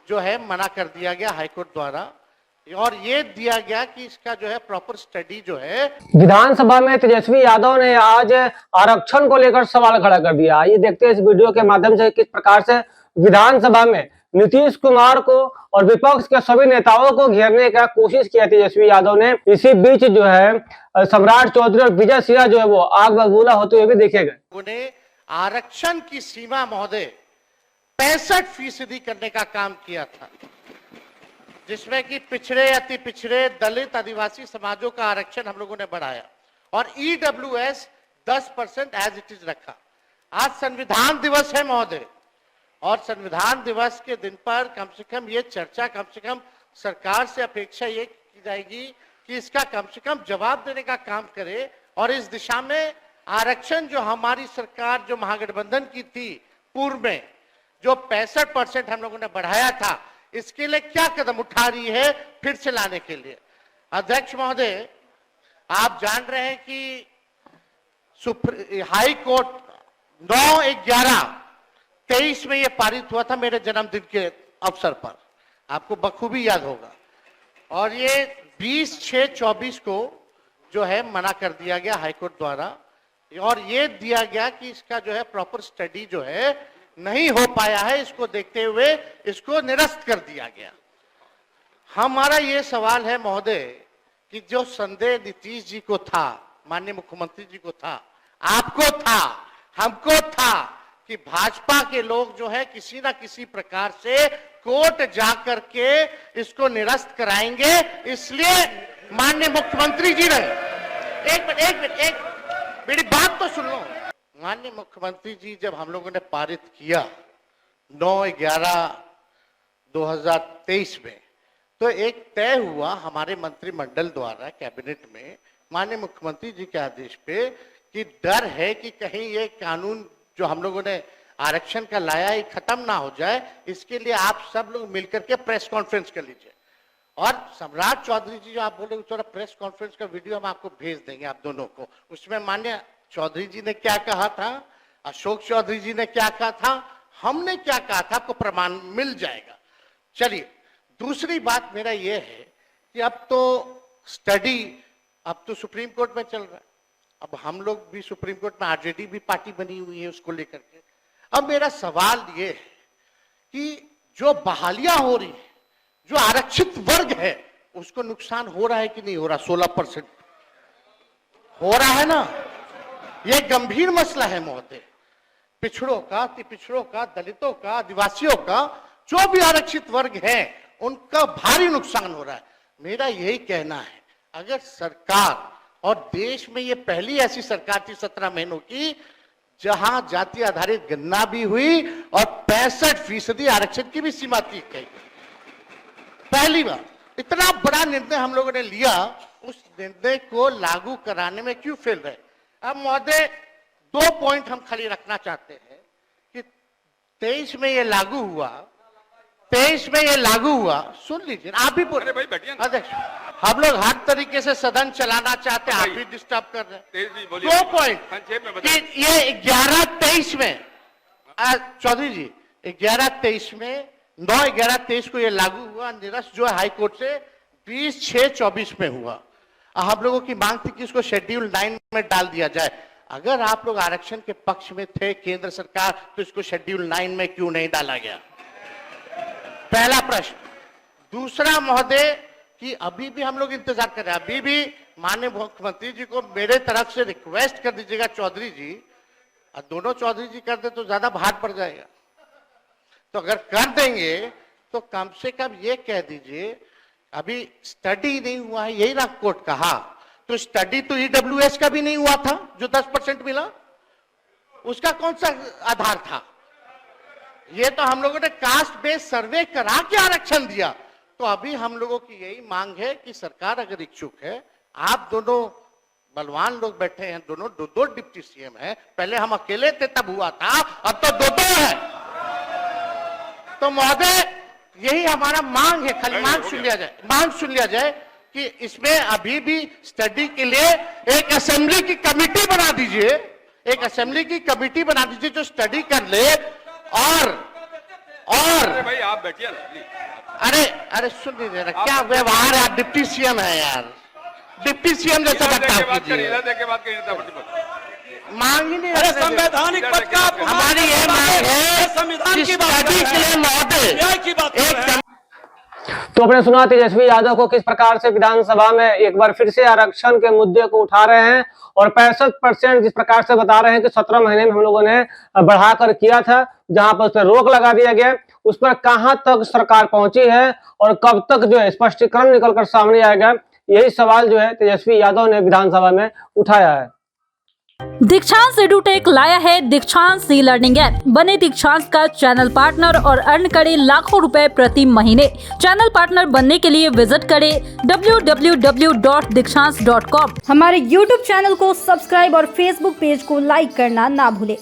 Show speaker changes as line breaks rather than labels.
जो है मना कर दिया गया हाईकोर्ट द्वारा, और ये दिया गया कि इसका जो है प्रॉपर स्टडी जो है।
विधानसभा में तेजस्वी यादव ने आज आरक्षण को लेकर सवाल खड़ा कर दिया। आइए देखते हैं इस वीडियो के माध्यम से किस प्रकार से विधानसभा में नीतीश कुमार को और विपक्ष के सभी नेताओं को घेरने का कोशिश किया तेजस्वी यादव ने। इसी बीच जो है सम्राट चौधरी और विजय सिन्हा जो है वो आग बबूला होते हुए भी देखे गए।
उन्हें आरक्षण की सीमा महोदय 65% करने का काम किया था, जिसमें कि पिछड़े, अति पिछड़े, दलित, आदिवासी समाजों का आरक्षण हम लोगों ने बढ़ाया और ईडब्ल्यूएस 10% एज इट इज रखा। आज संविधान दिवस है महोदय, और संविधान दिवस के दिन पर कम से कम ये चर्चा, कम से कम सरकार से अपेक्षा ये की जाएगी कि इसका कम से कम जवाब देने का काम करे, और इस दिशा में आरक्षण जो हमारी सरकार जो महागठबंधन की थी पूर्व में, जो 65% हम लोगों ने बढ़ाया था, इसके लिए क्या कदम उठा रही है फिर से लाने के लिए। अध्यक्ष महोदय, आप जान रहे हैं कि हाई कोर्ट 9/11/23 में यह पारित हुआ था मेरे जन्मदिन के अवसर पर, आपको बखूबी याद होगा, और ये 20/6/24 को जो है मना कर दिया गया हाईकोर्ट द्वारा, और ये दिया गया कि इसका जो है प्रॉपर स्टडी जो है नहीं हो पाया है, इसको देखते हुए इसको निरस्त कर दिया गया। हमारा ये सवाल है महोदय कि जो संदेह नीतीश जी को था, माननीय मुख्यमंत्री जी को था, आपको था, हमको था कि भाजपा के लोग जो है किसी ना किसी प्रकार से कोर्ट जाकर के इसको निरस्त कराएंगे, इसलिए माननीय मुख्यमंत्री जी ने एक मेरी बात तो सुन लो। माननीय मुख्यमंत्री जी जब हम लोगों ने पारित किया 9/11/2023 में, तो एक तय हुआ हमारे मंत्रिमंडल द्वारा कैबिनेट में माननीय मुख्यमंत्री जी के आदेश पे कि डर है कि कहीं ये कानून जो हम लोगों ने आरक्षण का लाया है खत्म ना हो जाए, इसके लिए आप सब लोग मिलकर के प्रेस कॉन्फ्रेंस कर लीजिए। और सम्राट चौधरी जी जो आप बोले, थोड़ा प्रेस कॉन्फ्रेंस का वीडियो हम आपको भेज देंगे आप दोनों को। उसमें माननीय चौधरी जी ने क्या कहा था, अशोक चौधरी जी ने क्या कहा था, हमने क्या कहा था, आपको प्रमाण मिल जाएगा। चलिए, दूसरी बात मेरा यह है कि अब तो स्टडी अब तो सुप्रीम कोर्ट में चल रहा है, अब हम लोग भी सुप्रीम कोर्ट में, आरजेडी भी पार्टी बनी हुई है उसको लेकर के। अब मेरा सवाल ये है कि जो बहालियां हो रही है, जो आरक्षित वर्ग है, उसको नुकसान हो रहा है कि नहीं हो रहा? 16% हो रहा है ना। यह गंभीर मसला है महोदय। पिछड़ों का, अति पिछड़ों का, दलितों का, आदिवासियों का, जो भी आरक्षित वर्ग है, उनका भारी नुकसान हो रहा है। मेरा यही कहना है, अगर सरकार, और देश में ये पहली ऐसी सरकार थी 17 महीनों की जहां जाति आधारित गणना भी हुई और 65% आरक्षण की भी सीमा तय की। पहली बार इतना बड़ा निर्णय हम लोगों ने लिया, उस निर्णय को लागू कराने में क्यों फेल रहे? अब महोदय 2 पॉइंट हम खाली रखना चाहते हैं कि 23 में ये लागू हुआ, 23 में ये लागू हुआ, सुन लीजिए, आप भी बोले अध्यक्ष, हम लोग हर तरीके से सदन चलाना चाहते हैं, आप भी डिस्टर्ब कर रहे हैं। 2 पॉइंट कि ये 11/23 में, चौधरी जी 11/23 में, 9/11/23 को ये लागू हुआ, निरस्त जो है हाईकोर्ट से 20/6/24 में हुआ। हम लोगों की मांग थी कि इसको शेड्यूल 9 में डाल दिया जाए। अगर आप लोग आरक्षण के पक्ष में थे केंद्र सरकार, तो इसको शेड्यूल 9 में क्यों नहीं डाला गया? पहला प्रश्न। दूसरा महोदय कि अभी भी हम लोग इंतजार कर रहे हैं, अभी भी माननीय मुख्यमंत्री जी को मेरे तरफ से रिक्वेस्ट कर दीजिएगा चौधरी जी, और दोनों चौधरी जी कर दे तो ज्यादा भार पड़ जाएगा, तो अगर कर देंगे तो कम से कम ये कह दीजिए अभी स्टडी नहीं हुआ है, यही ना कोर्ट कहा, तो स्टडी तो ईडब्ल्यूएस का भी नहीं हुआ था जो 10% मिला, उसका कौन सा आधार था? ये तो हम लोगों ने कास्ट बेस्ड सर्वे करा के आरक्षण दिया। तो अभी हम लोगों की यही मांग है कि सरकार अगर इच्छुक है, आप दोनों बलवान लोग बैठे हैं, दोनों दो डिप्टी सीएम हैं, पहले हम अकेले थे तब हुआ था, अब तो दो है। तो महोदय यही हमारा मांग है, खाली मांग सुन लिया जाए कि इसमें अभी भी स्टडी के लिए एक असेंबली की कमेटी बना दीजिए, एक असेंबली की कमेटी बना दीजिए जो स्टडी कर ले और
अरे भाई आप बैठिए ना, प्लीज।
अरे अरे सुन लीजिए ना, क्या व्यवहार है, आप डिप्टी सीएम है यार, डिप्टी सीएम जैसा
इधर देख के
बर्ताव
बात करिए,
कीजिए।
इधर देख के बात करिए, इधर मत-
मांग ही नहीं
अरे
रखते।
संवैधानिक पद का आप
हमारी ये मांग है
संविधान
कि
की बात कर
स्टडी
रहे
के लिए
हैं,
महोदय
न्याय की बात कर
एक
रहे हैं।
तो आपने सुना तेजस्वी यादव को किस प्रकार से विधानसभा में एक बार फिर से आरक्षण के मुद्दे को उठा रहे हैं और 65% जिस प्रकार से बता रहे हैं कि 17 महीने में हम लोगों ने बढ़ाकर किया था, जहां पर उस पर रोक लगा दिया गया, उस पर कहां तक सरकार पहुंची है और कब तक जो है स्पष्टीकरण निकलकर सामने आएगा, यही सवाल जो है तेजस्वी यादव ने विधानसभा में उठाया है।
दीक्षांत एडुटेक लाया है दीक्षांत ई लर्निंग ऐप। बने दीक्षांत का चैनल पार्टनर और अर्न करें लाखों रुपए प्रति महीने। चैनल पार्टनर बनने के लिए विजिट करें www.दीक्षांत.com।
हमारे YouTube चैनल को सब्सक्राइब और Facebook पेज को लाइक करना ना भूलें।